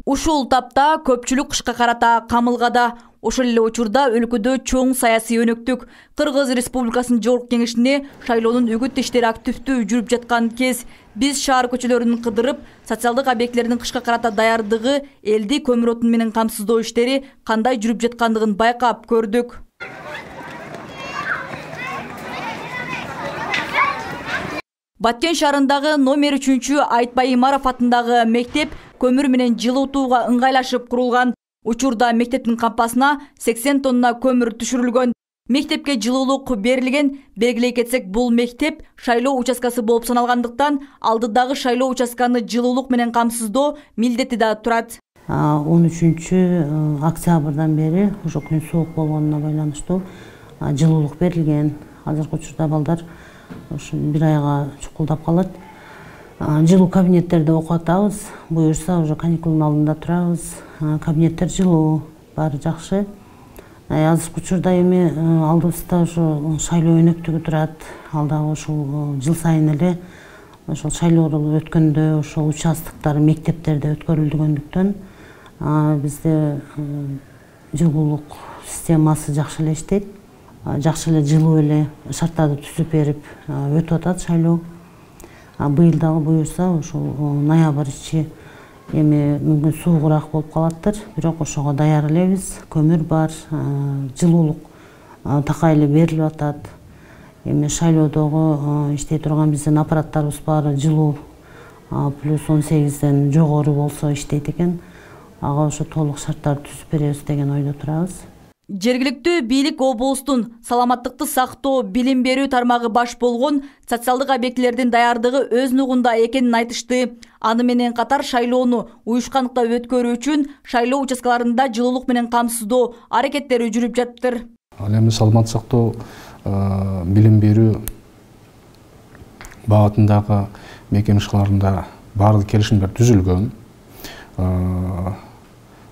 Ушул тапта көпчүлүк кышка карата камылгада. Ошол эле учурда өлкөдө чоң саясий өнөктүк. Кыргыз Республикасынын Жогорку Кеңешине шайлоонун үгүт иштери активдүү жүрүп жаткан кез биз шаар көчөлөрүн кыдырып, социалдык объектилердин кышка карата даярдыгы, элди көмүр отун менен камсыздоо иштери кандай жүрүп жаткандыгын байкап көрдүк. Баткен шаарындагы номер 3 Айтбай Имаров атындагы мектеп көмүр менен жылытууга ыңгайлашып курулган. Учурда мектептин кампасына 80 тонна көмүр түшүрүлгөн. Мектепке жылуулук берилген. Белгилей кетсек, бул мектеп шайлоо участкасы болуп саналгандыктан алдыдагы шайлоо участканы жылуулук менен камсыздоо милдети да турат. 13 октябрдан бери ошо күн суук болгонуна байланыштуу жылуулук берилген. Азыркы учурда балдар ошо бир айга чукулдап калат. Жылуу кабинеттерде окуп атабыз. Буюрса уже каникулдун алдында турабыз. Кабинеттер жылуу, баары жакшы. Азыркы учурда эми алдыбызда ошо шайлоо өнөктүгү турат. Алдагы ушул жыл сайын эле ошол шайлоолор өткөндө ошол участоктор мектептерде өткөрүлгөндүктөн бизде жылуулук системасы жакшы эле иштейт. Жакшы эле жылуу эле шарттарды түзүп берип өтүп атат шайлоо. Быйыл дагы буюрса ушул ноябрь ичи эми мүмкүн суугураак болуп калаттыр, бирок ошого даяр элебиз. Көмүр бар, жылуулук такай эле берилип атат. Эми шайлоодогу иштей турган биздин аппараттарыбыз баары жылуу плюс 18ден жогору болсо иштейт экен. Ага ошо толук шарттарды түзүп беребиз деген ойдо турабыз. Жергиликтүү бийлик облустун саламаттыкты сактоо, билим берүү тармагы баш болгон социалдык объектилердин даярдыгы өз нугунда экенин айтышты. Аны менен катар шайлоону уюшкандыкта өткөрүү үчүн шайлоо участкаларында жылуулук менен камсыздоо аракеттери жүрүп жатыптыр. Ал эми саламат сактоо, билим берүү багытындагы мекемешкаларында баардык келишимдер түзүлгөн.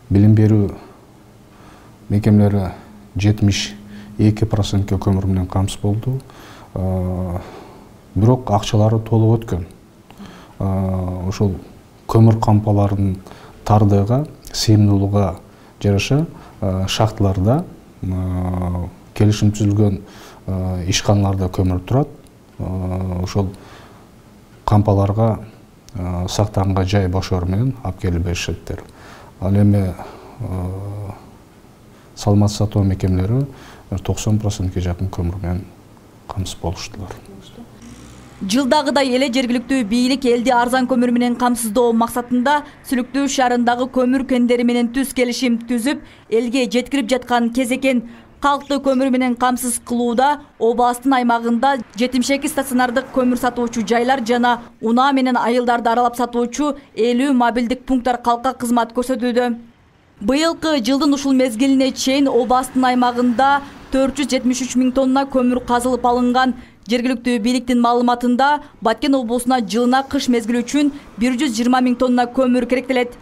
Билим берүү мекемелери 72% көмүр менен камсыз болду. Бирок акчалары толук өткөн. Ошол көмүр кампаларынын тардыгы, сыйымдуулуга жараша шахталарда келишим түзүлгөн ишканаларда көмүр турат. Ошол кампаларга сактаганга жай бошор менен алып келип беришеттер. Ал эми саламат сактоо мекемелери 90%-ке жакын көмүр менен камсыз болуштулар. Жылдагыдай эле жергиликтүү бийлик элди арзан көмүр менен камсыздоо максатында Сүлүктүү шаарындагы көмүр кендери менен түз келишим түзүп, элге жеткирип жаткан кез экен. Калкты көмүр менен камсыз кылууда областын аймагында 72 стационардык көмүр сатуучу жайлар жана унаа менен айылдарды аралап сатуучу 50 мобилдик пункттар калкка кызмат көрсөтүүдө. Быйылкы жылдын ушул мезгилине чейин областын аймагында 473 000 тонна көмүр казылып алынган. Жергиликтүү бийликтин маалыматында Баткен облусуна жылына кыш мезгили үчүн 120 000 тонна көмүр керектелет.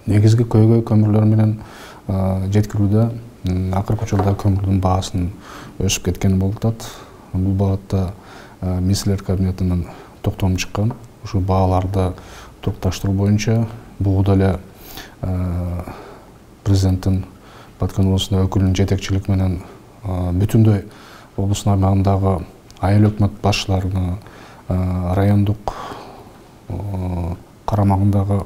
Негизги көйгөй көмүрлөр менен жеткирүүдө акыркы жылда көмүрдүн баасын өсүп кеткени болуп атат. Бул багытта министрлер кабинетинен токтом чыккан. Ушул бааларды турукташтыруу боюнча бул эле президенттин Баткен облусунда өкүлүнүн жетекчилиги менен бүтүндөй облустун аймагындагы айыл өкмөт башчыларына, райондук карамагындагы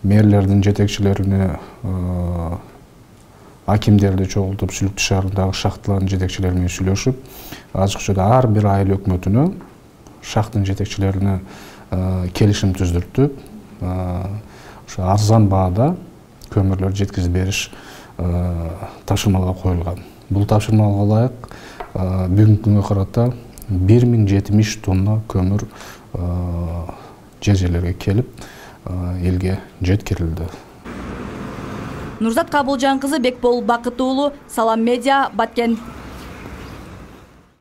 мэрлердин жетекчилерине, акимдерди чогултуп, Сүлүктүү шаарындагы шахталардын жетекчилери менен сүйлөшүп, азыркы ар бир айыл өкмөтүнө, шахтын жетекчилерине келишим түздүртүп, ошо арзан баада көмүрлөр жеткизип бериш тапшырмалар коюлган. Бул тапшырмага ылайык бүгүнкү күнгө карата 1070 тонна көмүр жерлерге келип, элге жеткирилди. Нурзат Кабылжан кызы, Бекбол Бакыт уулу, Салам Медиа, Баткен.